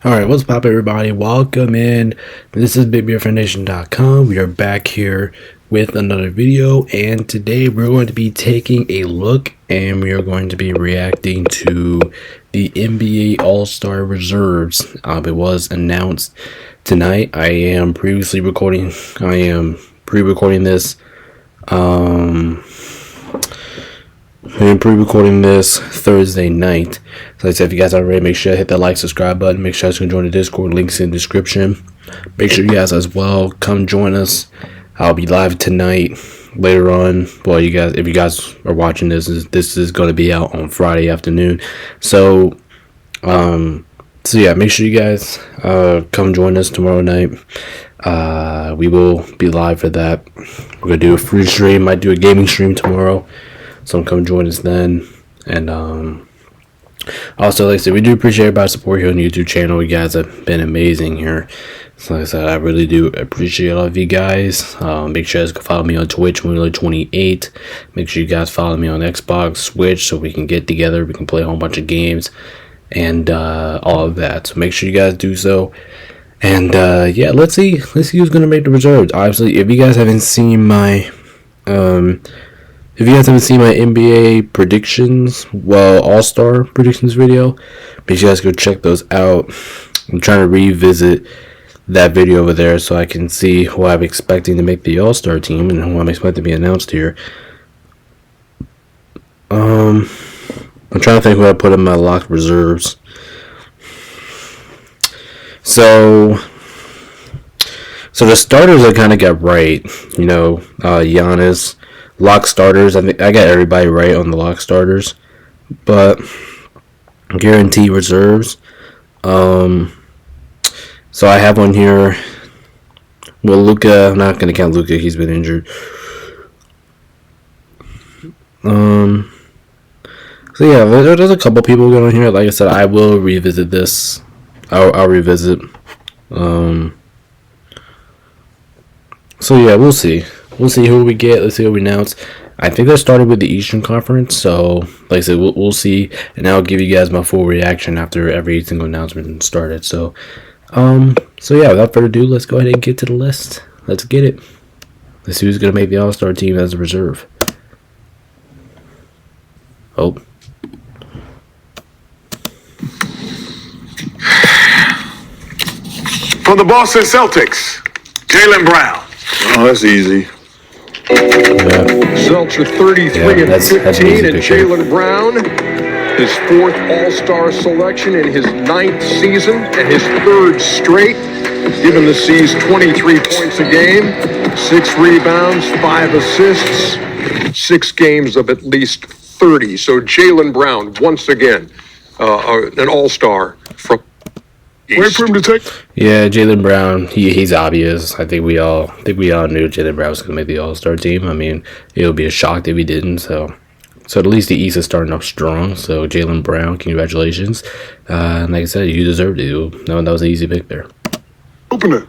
Alright, what's up everybody? Welcome in. This is BigBeerFoundation.com. We are back here with another video, and today we're going to be taking a look and we are going to be reacting to the NBA All-Star Reserves. It was announced tonight. I am pre-recording this. I'm pre-recording this Thursday night. So like I said, if you guys aren't already, make sure to hit that like, subscribe button. Make sure you guys can join the Discord. Links in the description. Make sure you guys as well come join us. I'll be live tonight later on. Well, you guys, if you guys are watching this is going to be out on Friday afternoon. So yeah, make sure you guys come join us tomorrow night. We will be live for that. We're gonna do a free stream. Might do a gaming stream tomorrow. So come join us then. And also, like I said, we do appreciate everybody's support here on the YouTube channel. You guys have been amazing here. So like I said, I really do appreciate all of you guys. Make sure you guys can follow me on Twitch, Winnerly28. Make sure you guys follow me on Xbox, Switch, so we can get together. We can play a whole bunch of games and all of that. So make sure you guys do so. And yeah, let's see who's gonna make the reserves. Obviously, if you guys haven't seen my NBA predictions, All-Star predictions video, make sure you guys go check those out. I'm trying to revisit that video over there so I can see who I'm expecting to make the All-Star team and who I'm expecting to be announced here. I'm trying to think who I put in my locked reserves. So the starters I kind of got right. You know, Giannis. Lock starters, I think I got everybody right on the lock starters, but guarantee reserves. So I have one here. Well, Luka, I'm not gonna count Luka; he's been injured. So yeah, there's a couple people going here. Like I said, I will revisit this. I'll revisit. So yeah, we'll see. We'll see who we get. Let's see who we announce. I think they started with the Eastern Conference, so like I said, we'll see, and I'll give you guys my full reaction after every single announcement started. So yeah, without further ado, let's go ahead and get to the list. Let's get it. Let's see who's gonna make the All-Star team as a reserve. Oh. From the Boston Celtics, Jaylen Brown. Oh, that's easy. Celtics are 33 and 15, and Jaylen Brown, his fourth All-Star selection in his 9th season and his 3rd straight, giving the C's 23 points a game, 6 rebounds, 5 assists, 6 games of at least 30. So Jaylen Brown, once again, an All-Star from Wait for him to take. Yeah, Jaylen Brown. He's obvious. I think we all knew Jaylen Brown was going to make the All-Star team. I mean, it would be a shock if he didn't. So at least the East is starting off strong. So Jaylen Brown, congratulations. And like I said, you deserved it. No, that was an easy pick there. Open it.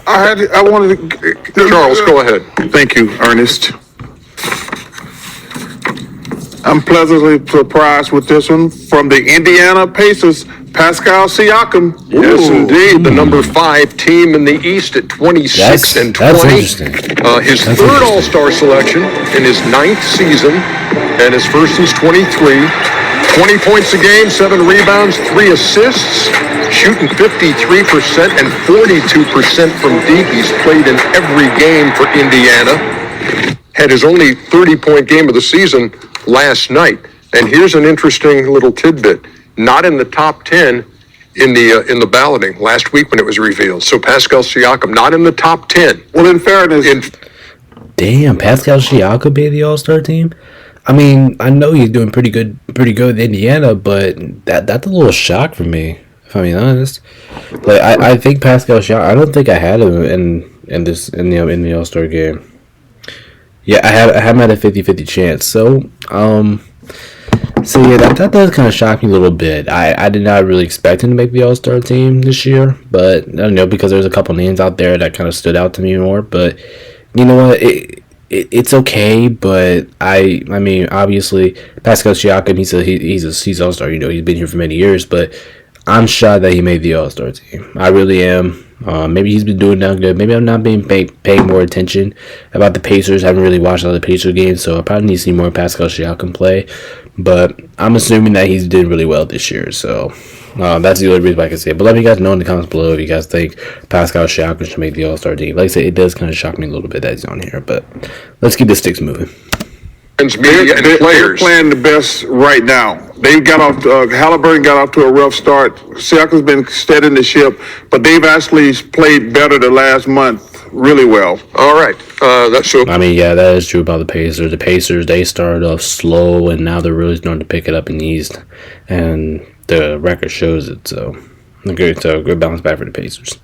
I wanted to. Charles, go ahead. Thank you, Ernest. I'm pleasantly surprised with this one from the Indiana Pacers, Pascal Siakam. Yes, indeed. The number 5 team in the East at 26 and 20. That's interesting. His 3rd All-Star selection in his 9th season, and his first since 23. 20 points a game, 7 rebounds, 3 assists, shooting 53% and 42% from deep. He's played in every game for Indiana. Had his only 30-point game of the season last night. And here's an interesting little tidbit. Not in the top 10 in the balloting last week when it was revealed. So Pascal Siakam not in the top 10. Well, in fairness, Damn, Pascal Siakam made the All-Star team. I mean, I know he's doing pretty good with Indiana, but that's a little shock for me, if I'm being honest. Like I think Pascal Siakam. I don't think I had him in the All-Star game. Yeah, I had him at a 50-50 chance. So yeah, that does kind of shock me a little bit. I did not really expect him to make the All-Star team this year, but I don't know, because there's a couple names out there that kind of stood out to me more. But you know what? It's okay, but I mean, obviously Pascal Siakam, he's All-Star. You know, he's been here for many years, but I'm shocked that he made the All-Star team. I really am. Maybe he's been doing that good. Maybe I'm not being paying more attention about the Pacers. I haven't really watched all the Pacers games, so I probably need to see more Pascal Siakam play. But I'm assuming that he's doing really well this year, so that's the only reason I can say it. But let me guys know in the comments below if you guys think Pascal Siakam should make the All-Star team. Like I said, it does kind of shock me a little bit that he's on here, but let's keep the sticks moving. Media and They're players. playing the best right now. They got off. Halliburton got off to a rough start. Siakam's been steadying the ship, but they've actually played better the last month, really well. All right. That's so. I mean, yeah, that is true about the Pacers. The Pacers, they started off slow, and now they're really starting to pick it up in the East, and the record shows it. So, good bounce back for the Pacers.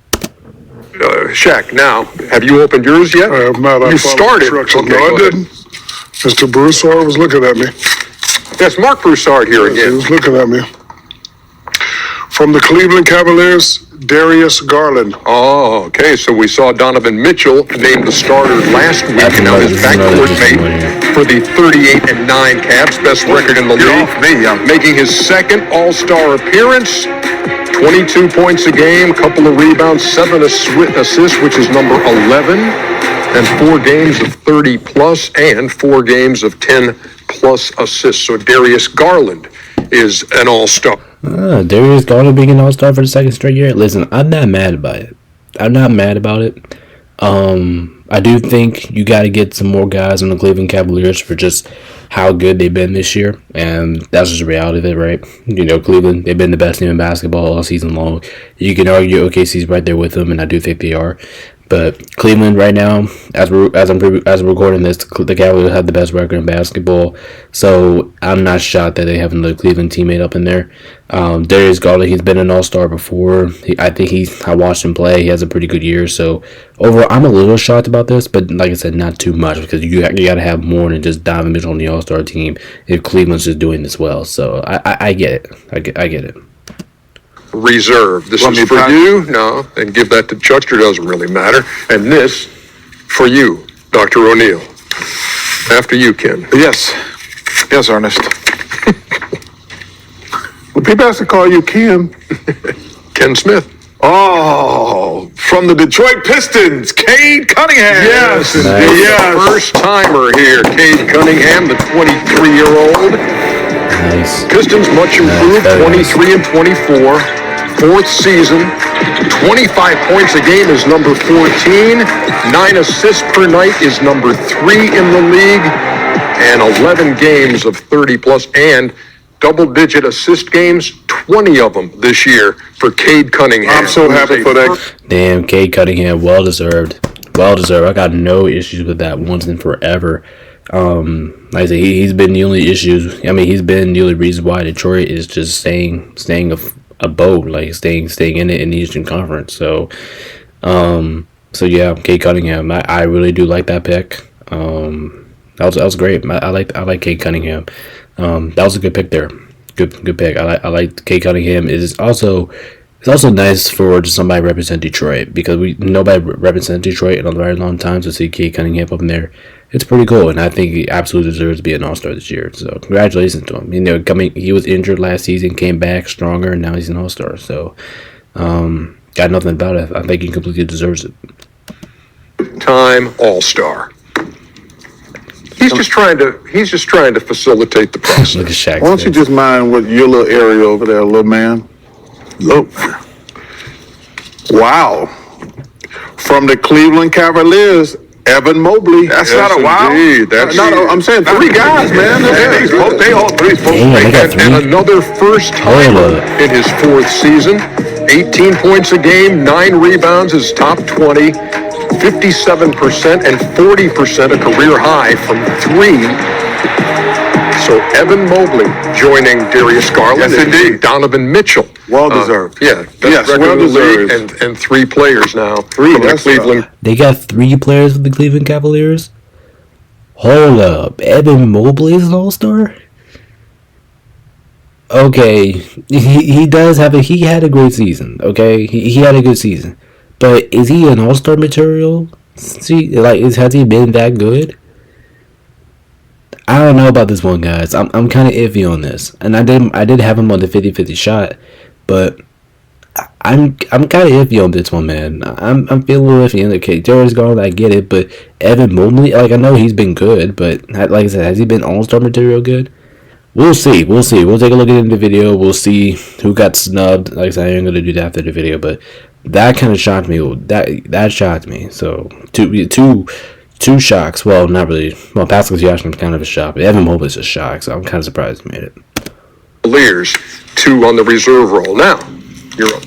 Shaq, now, have you opened yours yet? I have not. I You followed started. instructions. Okay, No, I go ahead. didn't. Mr. Broussard was looking at me. Yes, Mark Broussard here He again. was looking at me. From the Cleveland Cavaliers, Darius Garland. Oh, okay. So we saw Donovan Mitchell named the starter last week, That's and now his another backcourt interesting mate one here. for the 38-9 Cavs, best record in the Get league, off me, young. making his second All-Star appearance. 22 points a game, couple of rebounds, 7 assists, which is number 11, and 4 games of 30 plus, and 4 games of 10 plus assists. So Darius Garland is an All-Star. Darius Garland being an All-Star for the second straight year. Listen, I'm not mad about it. I'm not mad about it. I do think you got to get some more guys on the Cleveland Cavaliers for just how good they've been this year, and that's just the reality of it, right? You know, Cleveland, they've been the best team in basketball all season long. You can argue OKC's right there with them, and I do think they are. But Cleveland right now, as we're recording this, the Cavaliers have the best record in basketball. So I'm not shocked that they have another Cleveland teammate up in there. Darius Garland, he's been an All-Star before. I watched him play. He has a pretty good year. So overall, I'm a little shocked about this, but like I said, not too much because you got to have more than just Donovan Mitchell on the All-Star team if Cleveland's just doing this well. So I get it. I get it. Reserve. This Want is me to for pass? you. No, and give that to Chuckster. Doesn't really matter. And this for you, Dr. O'Neill. After you, Ken. Yes, yes, Ernest. Well, people have to call you Ken. Ken Smith. Oh, from the Detroit Pistons, Cade Cunningham. Yes, Nice. indeed. Yes. First timer here, Cade Cunningham, the 23-year-old. Nice. Pistons much improved, very nice. 23 and 24. Fourth season, 25 points a game is number 14. 9 assists per night is number 3 in the league. And 11 games of 30 plus and double-digit assist games, 20 of them this year for Cade Cunningham. I'm so happy for that. Damn, Cade Cunningham, well deserved. Well deserved. I got no issues with that once and forever. Like I said, he's been the only issues. I mean, he's been the only reason why Detroit is just staying above, like staying in it in the Eastern Conference. So yeah, Cade Cunningham. I really do like that pick. That was great. I like Cade Cunningham. That was a good pick there. Good pick. I like Cade Cunningham. It's also nice for somebody to represent Detroit because nobody represents Detroit in a very long time. So see Cade Cunningham up in there, it's pretty cool, and I think he absolutely deserves to be an All-Star this year. So congratulations to him. You know, he was injured last season, came back stronger, and now he's an All-Star. So got nothing about it. I think he completely deserves it. Time All-Star. He's just trying to facilitate the process. Look at Shaq. Why don't you just mind what your little area over there, little man? Look. Wow. From the Cleveland Cavaliers, Evan Mobley. That's Yes, not a wow. indeed. That's- No, I'm saying 3 guys, man. They all three supposed to Damn, make they got that. three. And another first timer Hold in his 4th season. 18 points a game, 9 rebounds is top 20, 57% and 40% a career high from 3. So Evan Mobley joining Darius Garland. Yes, and indeed. Donovan Mitchell. Well deserved. Yeah, best Yes, record well in the league, deserved. and 3 players now. 3, from the that's, Cleveland. They got 3 players with the Cleveland Cavaliers. Hold up, Evan Mobley is an All-Star. Okay, he does have he had a great season. Okay, he had a good season, but is he an All-Star material? See, like, has he been that good? I don't know about this one, guys. I'm kind of iffy on this, and I did have him on the 50-50 shot, but I'm kind of iffy on this one, man. I'm feeling a little iffy. Okay, Darius Garland, I get it, but Evan Mobley, like I know he's been good, but like I said, has he been All-Star material good? We'll see. We'll take a look at the video. We'll see who got snubbed. Like I said, I ain't gonna do that after the video, but that kind of shocked me. That shocked me. So two shocks. Well, not really. Well, Pascal Siakam's kind of a shock, but Evan Mobley's a shock. So I'm kind of surprised he made it. Cavaliers, 2 on the reserve roll. Now, you're up.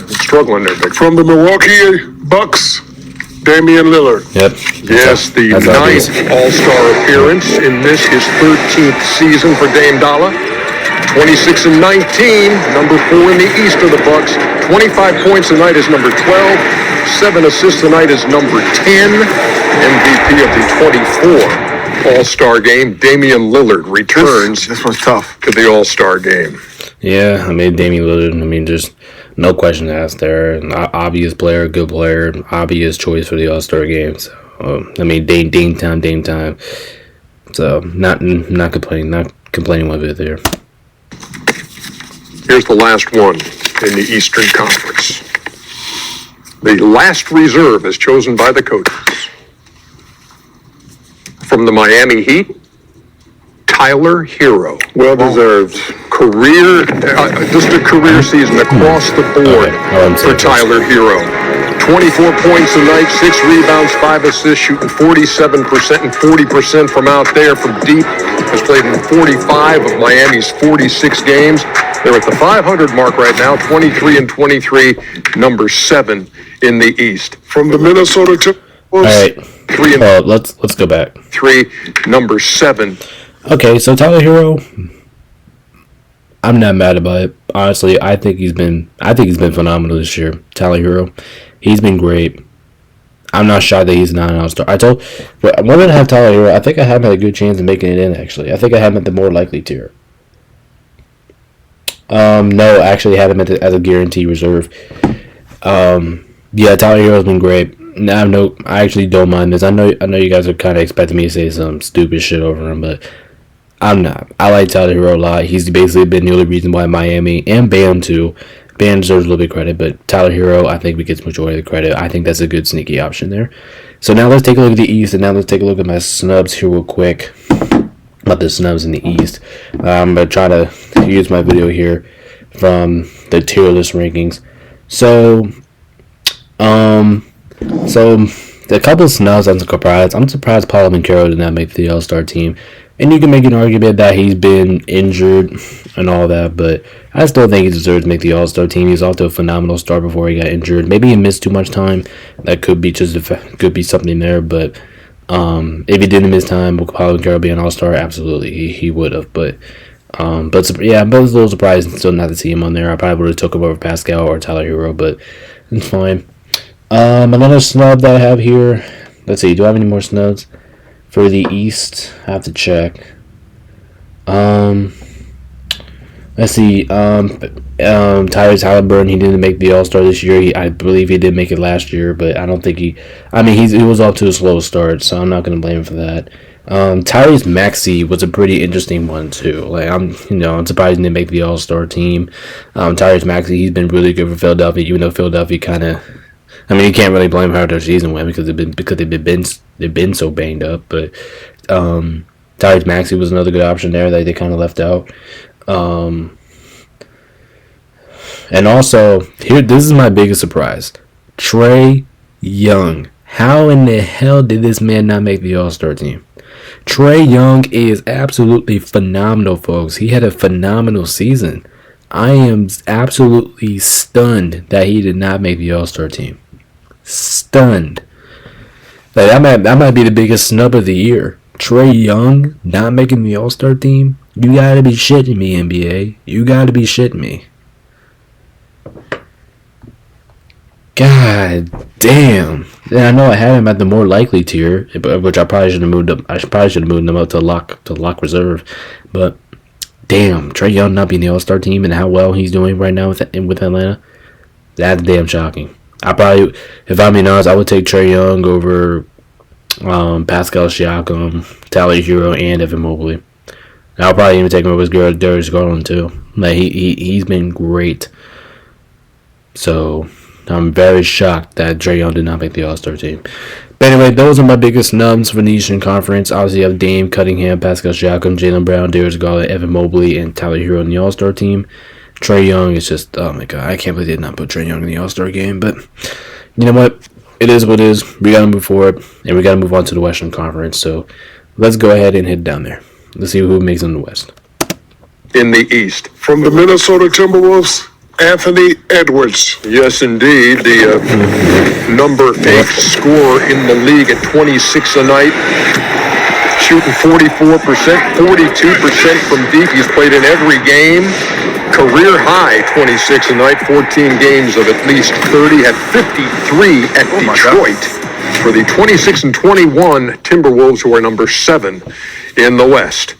Struggling there, Victor. From the Milwaukee Bucks, Damian Lillard. Yep. Yes, the That's ninth obvious. All-Star appearance in this, his 13th season for Dame Dollar. 26 and 19, number 4 in the East of the Bucks. 25 points a night is number 12. 7 assists a night is number 10. MVP of the 24 All-Star game. Damian Lillard returns This was tough. to the All-Star game. Yeah, I mean, Damian Lillard, I mean, just no question asked there. An obvious player, good player, obvious choice for the All-Star game. So, I mean, Dame time. So, not complaining with it there. Here's the last one in the Eastern Conference. The last reserve is chosen by the coaches. From the Miami Heat, Tyler Hero. Well deserved. Career, just a career season across the board Okay. for Tyler Hero. 24 points a night, 6 rebounds, 5 assists, shooting 47% and 40% from out there from deep. Has played in 45 of Miami's 46 games. They're at the 500 mark right now, 23 and 23, number 7 in the East. From the Minnesota Timberwolves. All right. 3 and Well, let's go back. 3, number 7. Okay, so Tyler Hero, I'm not mad about it. Honestly, I think he's been phenomenal this year. Tyler Hero, he's been great. I'm not shocked that he's not an All-Star. I wanted to have Tyler Hero. I think I have him at a good chance of making it in. Actually, I think I have him at the more likely tier. No, I actually had him as a guarantee reserve. Yeah, Tyler Hero's been great. I actually don't mind this. I know you guys are kind of expecting me to say some stupid shit over him, but I'm not. I like Tyler Hero a lot. He's basically been the only reason why Miami and Bam too. Bam deserves a little bit of credit, but Tyler Hero, I think we get the majority of the credit. I think that's a good sneaky option there. So now let's take a look at the East, and now let's take a look at my snubs here real quick. About the snubs in the East. I'm going to try to use my video here from the tier list rankings. So a couple of snubs I'm surprised. I'm surprised Paolo Banchero did not make the All-Star team. And you can make an argument that he's been injured and all that, but I still think he deserves to make the All-Star team. He's off to a phenomenal start before he got injured. Maybe he missed too much time. That could be something there, but if he didn't miss time, would Paolo Banchero be an All-Star? Absolutely, he would have. But I was a little surprised still not to see him on there. I probably would have took him over Pascal or Tyler Hero, but it's fine. Another snub that I have here. Let's see. Do I have any more snubs for the East? I have to check. Let's see. Tyrese Halliburton. He didn't make the All-Star this year. I believe he did make it last year, but I don't think he was off to a slow start, so I'm not going to blame him for that. Tyrese Maxey was a pretty interesting one too. Like I'm surprised he didn't make the All-Star team. Tyrese Maxey, he's been really good for Philadelphia, even though Philadelphia kind of. You can't really blame how their season went because they've been so banged up. But Tyrese Maxey was another good option there that they kind of left out. And also this is my biggest surprise: Trae Young. How in the hell did this man not make the All-Star team? Trae Young is absolutely phenomenal, folks. He had a phenomenal season. I am absolutely stunned that he did not make the All-Star team. Stunned. Like, that might be the biggest snub of the year. Trae Young not making the All-Star team? You gotta be shitting me, NBA. You gotta be shitting me. God damn. Yeah, I know I had him at the more likely tier, which I probably should have moved up. I probably should have moved him up to lock reserve. But damn, Trae Young not being the All-Star team and how well he's doing right now with Atlanta. That's damn shocking. If I'm being honest, I would take Trae Young over Pascal Siakam, Tyler Hero, and Evan Mobley. I'll probably even take him over his girl, Darius Garland, too. Like, he's been great. So, I'm very shocked that Trae Young did not make the All-Star team. But anyway, those are my biggest snubs for the Eastern Conference. Obviously, you have Dame, Cunningham, Pascal Siakam, Jaylen Brown, Darius Garland, Evan Mobley, and Tyler Hero in the All-Star team. Trae Young is just, oh my god, I can't believe they did not put Trae Young in the All-Star game. But, you know what? It is what it is. We got to move forward, and we got to move on to the Western Conference. So, let's go ahead and head down there. Let's see who makes it in the West. In the East. From the Minnesota Timberwolves, Anthony Edwards. Yes, indeed. The number 8 scorer in the league at 26 a night. Shooting 44%, 42% from deep. He's played in every game. Career high 26 a night, 14 games of at least 30. Had 53 at Detroit. For the 26 and 21 Timberwolves, who are number 7 in the West.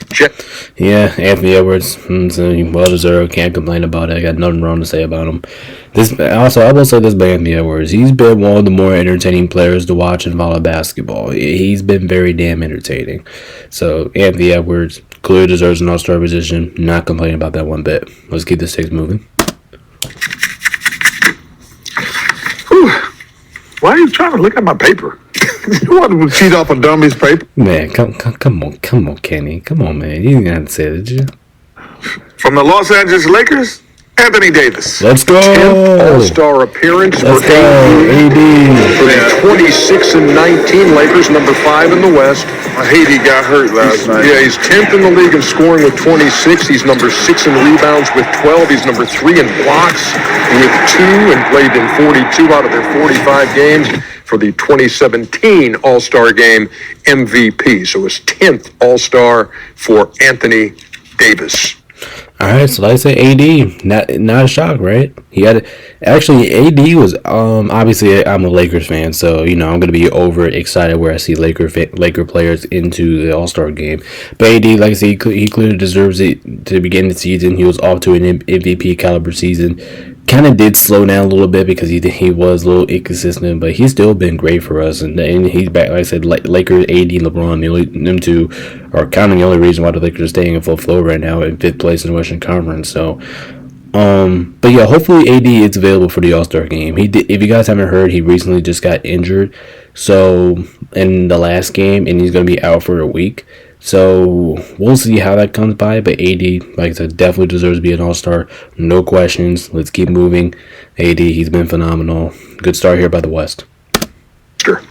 Yeah, Anthony Edwards, well deserved. Can't complain about it. I got nothing wrong to say about him. I will say this about Anthony Edwards. He's been one of the more entertaining players to watch in volleyball basketball. He's been very damn entertaining. So Anthony Edwards clearly deserves an All-Star position. Not complaining about that one bit. Let's keep the stakes moving. Whew. Why are you trying to look at my paper? You want to cheat off a dummy's paper? Man, come on, Kenny. Come on, man. You didn't have to say it, did you? From the Los Angeles Lakers, Anthony Davis. Let's go. 10th All-Star appearance for Let's go, AD. For the 26 and 19 Lakers, number 5 in the West. Haiti got hurt last night. Yeah, he's 10th in the league in scoring with 26. He's number 6 in rebounds with 12. He's number 3 in blocks with 2 and played in 42 out of their 45 games for the 2017 All-Star Game MVP. So his 10th All-Star for Anthony Davis. All right, so like I say, AD, not a shock, right? AD was obviously I'm a Lakers fan, so you know I'm gonna be over excited where I see Laker players into the All-Star game. But AD, like I said, he clearly deserves it to begin the season. He was off to an MVP caliber season. Kind of did slow down a little bit because he was a little inconsistent, but he's still been great for us. And he's back, like I said, Lakers, AD, and LeBron, them two are kind of the only reason why the Lakers are staying in full flow right now in 5th place in the Western Conference. So, but yeah, hopefully AD is available for the All-Star game. If you guys haven't heard, he recently just got injured. So in the last game, and he's going to be out for a week. So we'll see how that comes by, but AD, like I said, definitely deserves to be an All-Star. No questions. Let's keep moving. AD, he's been phenomenal. Good start here by the West. Sure.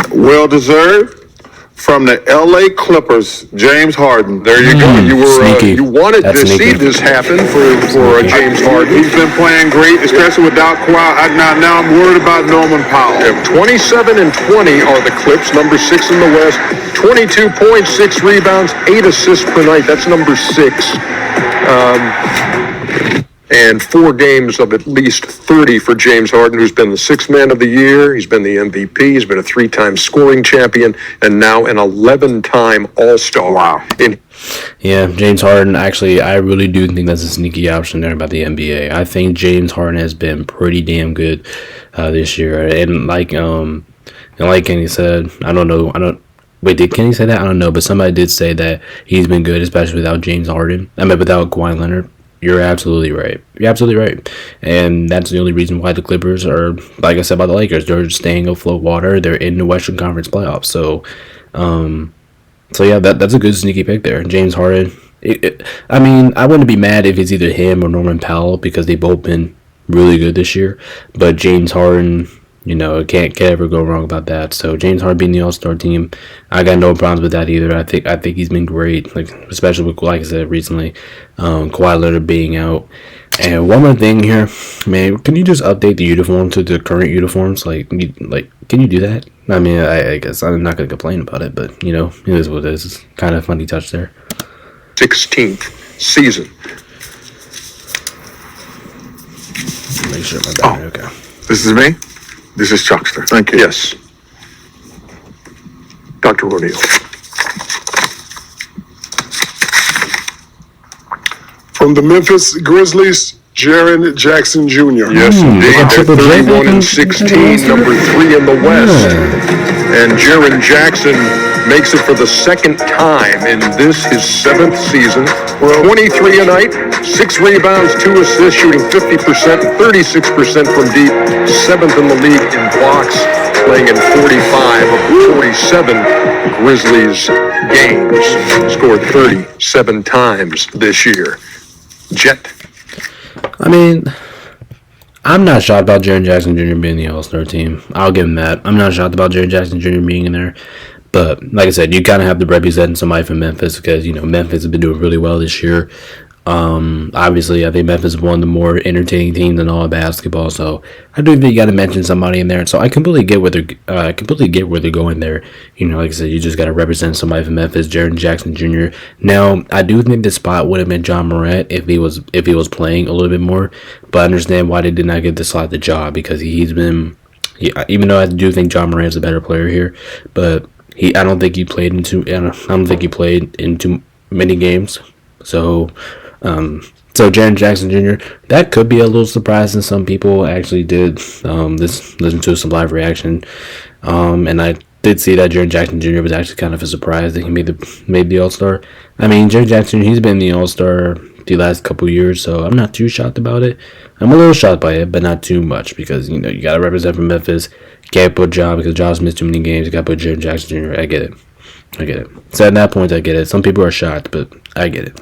Well deserved. From the LA Clippers, James Harden. There you go. You were Sneaky. you wanted That's to see sneaky. this happen for James Harden. He's been playing great, especially without Kawhi. Now I'm worried about Norman Powell. 27 and 20 are the Clips, number 6 in the West. 22 points, 6 rebounds, 8 assists per night. That's number 6. And 4 games of at least 30 for James Harden, who's been the 6th man of the year. He's been the MVP. He's been a 3-time scoring champion, and now an 11-time All-Star. Wow. Yeah, James Harden, actually, I really do think that's a sneaky option there about the NBA. I think James Harden has been pretty damn good this year. And like Kenny said, wait, did Kenny say that? I don't know, but somebody did say that he's been good, especially without James Harden. Without Kawhi Leonard. You're absolutely right. And that's the only reason why the Clippers are, like I said about the Lakers, they're staying afloat water. They're in the Western Conference playoffs. So yeah, that's a good sneaky pick there. James Harden. I wouldn't be mad if it's either him or Norman Powell because they've both been really good this year. But James Harden, can't ever go wrong about that. So James Harden being the All-Star team, I got no problems with that either. I think he's been great, especially with, like I said recently, Kawhi Leonard being out. And one more thing here, man, can you just update the uniform to the current uniforms? Can you do that? I guess I'm not gonna complain about it, but it is what it is. It's kind of a funny touch there. 16th season. Make sure my battery. Okay. This is me? This is Chuckster. Thank you. Yes. Dr. O'Neill. From the Memphis Grizzlies, Jaren Jackson Jr. Yes, indeed. They're Triple J 31 and 16, number 3 in the West. And Jaren Jackson makes it for the second time in this, his 7th season. 23 a night, 6 rebounds, 2 assists, shooting 50%, 36% from deep, 7th in the league in blocks, playing in 45 of the 47 Grizzlies games. Scored 37 times this year. Jet. I mean, I'm not shocked about Jaren Jackson Jr. being the All-Star team. I'll give him that. I'm not shocked about Jaren Jackson Jr. being in there. But, like I said, you kind of have to represent somebody from Memphis because, Memphis has been doing really well this year. Obviously, I think Memphis is one of the more entertaining teams in all of basketball. So, I do think you got to mention somebody in there. So, I completely get where they're going there. Like I said, you just got to represent somebody from Memphis, Jaren Jackson Jr. Now, I do think the spot would have been John Morant if he was playing a little bit more. But I understand why they did not get the slot the job because he's been, even though I do think John Morant's a better player here, but I don't think he played into many games. So Jaren Jackson Jr., that could be a little surprising. Some people actually did listen to some live reaction, and I did see that Jaren Jackson Jr. was actually kind of a surprise that he made the All-Star. I mean, Jaren Jackson, he's been the All-Star the last couple years, so I'm not too shocked about it. I'm a little shocked by it, but not too much because you got to represent from Memphis. Can't put John because John's missed too many games. You got to put Jaren Jackson Jr. I get it. So at that point, I get it. Some people are shocked, but I get it.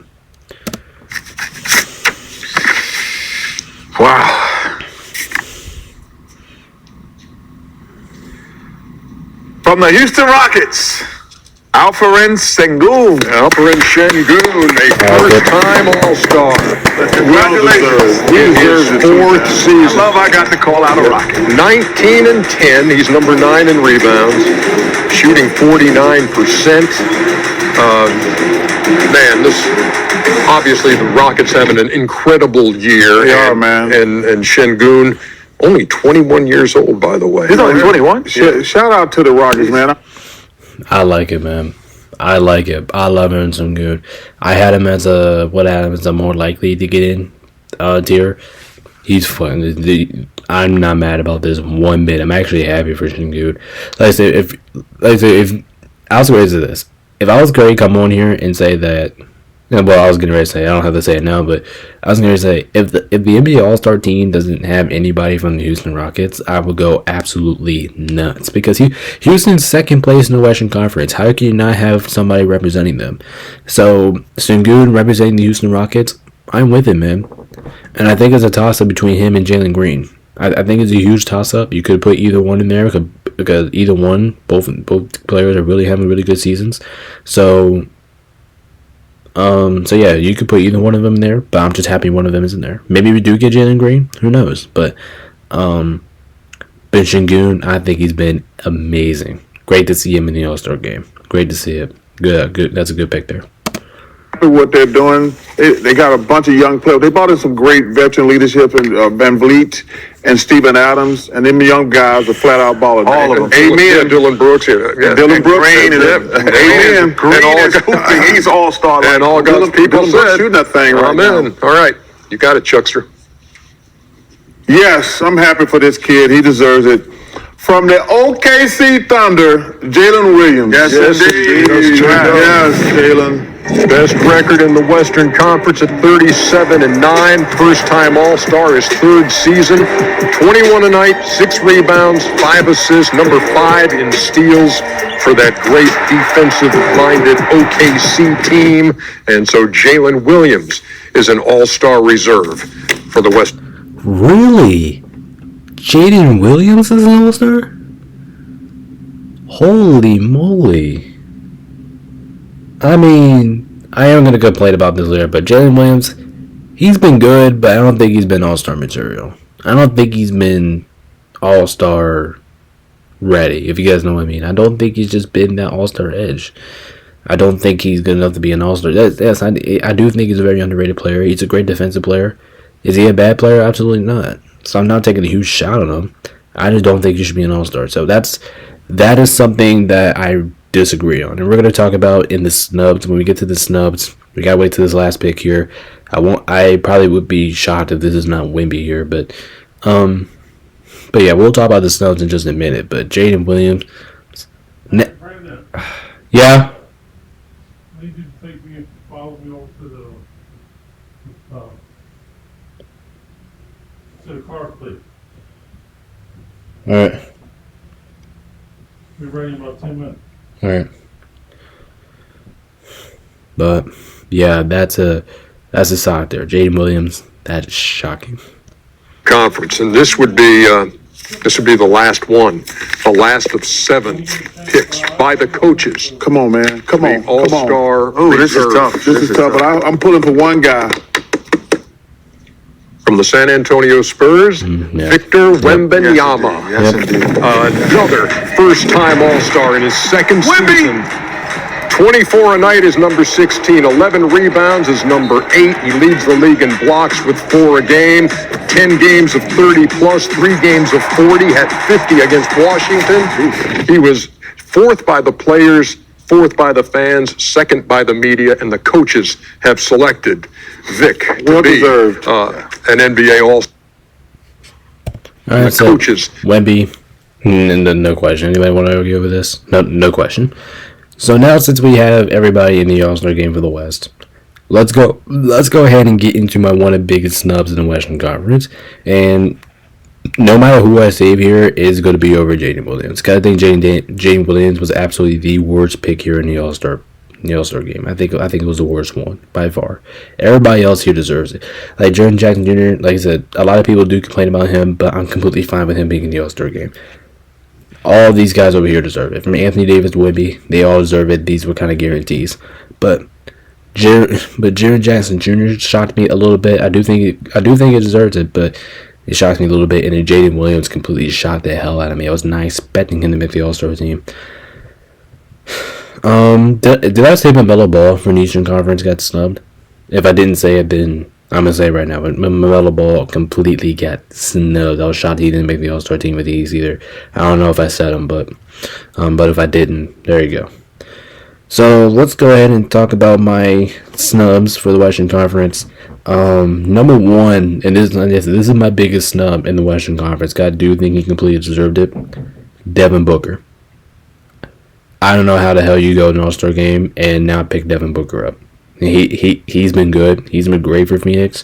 Wow. From the Houston Rockets, Alperen Sengun. Alperen Sengun, a first-time All-Star. Congratulations. In his 4th season. I love I got to call out a Rocket. 19 and 10. He's number 9 in rebounds, shooting 49%. Man, obviously the Rockets having an incredible year. They are, man. And Sengun, only 21 years old, by the way. He's only 21. Shout out to the Rockets, man. I like it, man. I like it. I love him some good. I had him as a more likely to get in tier. He's fun. I'm not mad about this one bit. I'm actually happy for Sengun. Like I said, if I was going to say this, if I was going to come on here and say that, well, I was going to say, I don't have to say it now, but I was going to say, if the NBA All-Star team doesn't have anybody from the Houston Rockets, I would go absolutely nuts. Because Houston's second place in the Western Conference. How can you not have somebody representing them? So, Sengun representing the Houston Rockets, I'm with him, man. And I think it's a toss-up between him and Jalen Green. I think it's a huge toss-up. You could put either one in there because either one, both players are really having really good seasons. So yeah, you could put either one of them in there, but I'm just happy one of them is in there. Maybe we do get Jalen Green, who knows? But Ben Sengun, I think he's been amazing. Great to see him in the All-Star game. Great to see it. Good. That's a good pick there. What they're doing, they got a bunch of young players. They brought in some great veteran leadership in Van Vliet and Steven Adams, and them young guys are flat out ballers. All of them. Amen. Yeah, Dylan Brooks. Yeah. Dylan Brooks. Green, Amen. Green is hooping. He's all-star. And all God's people Dylan Brooks said, shooting that thing right amen. now. All right. You got it, Chuckster. Yes, I'm happy for this kid. He deserves it. From the OKC Thunder, Jalen Williams. Yes, indeed. Yes, Jalen. Best record in the Western Conference at 37-9. First-time All-Star, his 3rd season. 21 a night, 6 rebounds, 5 assists, number 5 in steals for that great defensive-minded OKC team. And so Jalen Williams is an All-Star reserve for the West. Really? Jaden Williams is an All-Star? Holy moly. I mean, I am going to complain about this later, but Jalen Williams, he's been good, but I don't think he's been All-Star material. I don't think he's been All-Star ready, if you guys know what I mean. I don't think he's just been that All-Star edge. I don't think he's good enough to be an All-Star. Yes, I do think he's a very underrated player. He's a great defensive player. Is he a bad player? Absolutely not. So I'm not taking a huge shot on him. I just don't think he should be an All-Star. So that is something that I disagree on. And we're going to talk about in the snubs. When we get to the snubs, we got to wait to this last pick here. I probably would be shocked if this is not Wemby here. But yeah, we'll talk about the snubs in just a minute. But Jaden Williams, Yeah. I need you to take me and follow me over to the car, please. All right. Be ready in about 10 minutes. All right. But yeah, that's a side there. Jaden Williams. That is shocking. Conference, and this would be the last one, the last of 7 picks by the coaches. Come on, man. Come on. The All-Star. Oh, this is reserve. tough. This is tough, but I'm pulling for one guy. From the San Antonio Spurs, Yeah. Victor Wembanyama. Yes, indeed. Another first-time All-Star in his second season. 24 a night is number 16. 11 rebounds is number 8. He leads the league in blocks with 4 a game. 10 games of 30-plus, 3 games of 40. Had 50 against Washington. He was 4th by the players, 4th by the fans, 2nd by the media, and the coaches have selected Vic to Well be deserved. an NBA All-Star. All right, The so coaches. Wemby, no question. Anybody want to argue over this? No question. So now, since we have everybody in the All-Star game for the West, let's go ahead and get into one of the biggest snubs in the Western Conference. And no matter who I save here, is going to be over Jaden Williams. Because I think Jaden Williams was absolutely the worst pick here in the All-Star game. I think it was the worst one by far. Everybody else here deserves it. Like Jaren Jackson Jr., like I said, a lot of people do complain about him, but I'm completely fine with him being in the All-Star game. All these guys over here deserve it. From Anthony Davis to Wemby, they all deserve it. These were kind of guarantees. But Jaren Jackson Jr. shocked me a little bit. I do think it deserves it, but it shocked me a little bit. And then Jaden Williams completely shocked the hell out of me. I was not expecting him to make the All-Star team. Did I say LaMelo Ball from the Eastern Conference got snubbed? If I didn't say it, then I'm gonna say it right now. But LaMelo Ball completely got snubbed. I was shocked he didn't make the All-Star team with these either. I don't know if I said him, but if I didn't, there you go. So let's go ahead and talk about my snubs for the Western Conference. Number 1, and this is my biggest snub in the Western Conference. I do think he completely deserved it. Devin Booker. I don't know how the hell you go to an All-Star game and now pick Devin Booker up. He's been good. He's been great for Phoenix.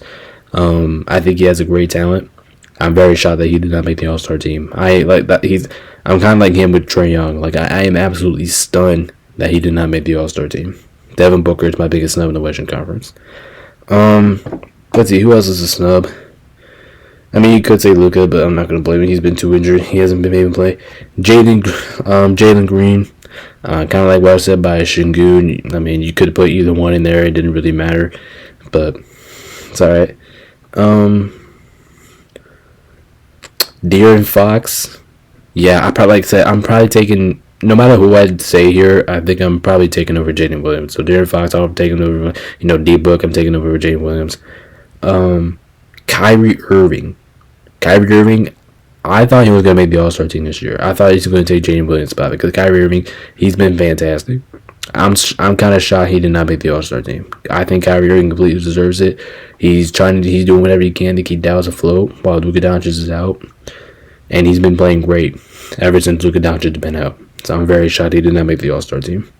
I think he has a great talent. I'm very shocked that he did not make the All-Star team. I'm kind of like him with Trae Young. Like I am absolutely stunned that he did not make the All-Star team. Devin Booker is my biggest snub in the Western Conference. Let's see, who else is a snub? I mean, you could say Luka, but I'm not going to blame him. He's been too injured. He hasn't been able to play. Jalen Green, kind of like what I said by Şengün. I mean, you could have put either one in there. It didn't really matter, but it's all right. De'Aaron Fox. Yeah, I'm probably taking, no matter who I'd say here, I think I'm probably taking over Jaden Williams. So De'Aaron Fox, I'm taking over, D-Book, I'm taking over Jaden Williams. Kyrie Irving, I thought he was going to make the All-Star team this year. I thought he was going to take Jaden Williams' spot because Kyrie Irving, he's been fantastic. I'm kind of shocked he did not make the All-Star team. I think Kyrie Irving completely deserves it. He's doing whatever he can to keep Dallas afloat while Luka Doncic is out. And he's been playing great ever since Luka Doncic has been out. So I'm very shocked he did not make the All-Star team.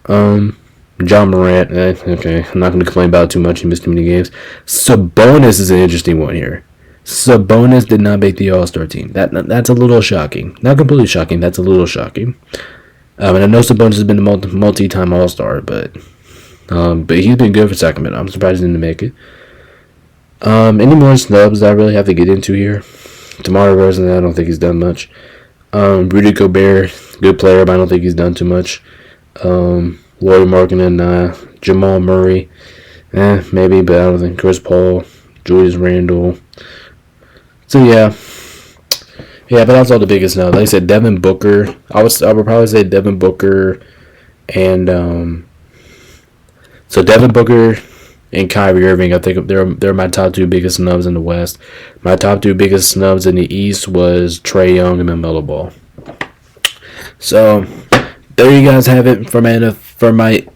John Morant, okay, I'm not going to complain about it too much. He missed too many games. Sabonis is an interesting one here. Sabonis did not make the All-Star team. That's a little shocking. Not completely shocking. That's a little shocking. And I know Sabonis has been a multi-time All-Star, but he's been good for Sacramento. I'm surprised he didn't make it. Any more snubs that I really have to get into here? DeMar DeRozan, I don't think he's done much. Rudy Gobert, good player, but I don't think he's done too much. Lauri Markkanen, Jamal Murray, maybe, but I don't think. Chris Paul, Julius Randle. So yeah, but that's all the biggest now. Like I said, Devin Booker. I would probably say Devin Booker, and so Devin Booker and Kyrie Irving. I think they're my top 2 biggest snubs in the West. My top 2 biggest snubs in the East was Trae Young and LaMelo Ball. So there you guys have it for my NFL.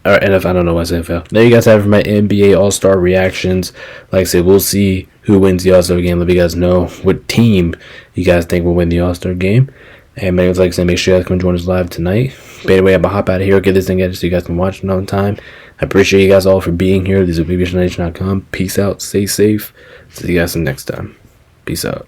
I don't know what's NFL. There you guys have it for my NBA All-Star reactions. Like I said, we'll see who wins the All-Star game. Let me guys know what team you guys think will win the All-Star game. And like I said, make sure you guys come join us live tonight. But anyway, I'm going to hop out of here, get this thing edited so you guys can watch it on time. I appreciate you guys all for being here. This is BabyNation.com. Peace out. Stay safe. See you guys next time. Peace out.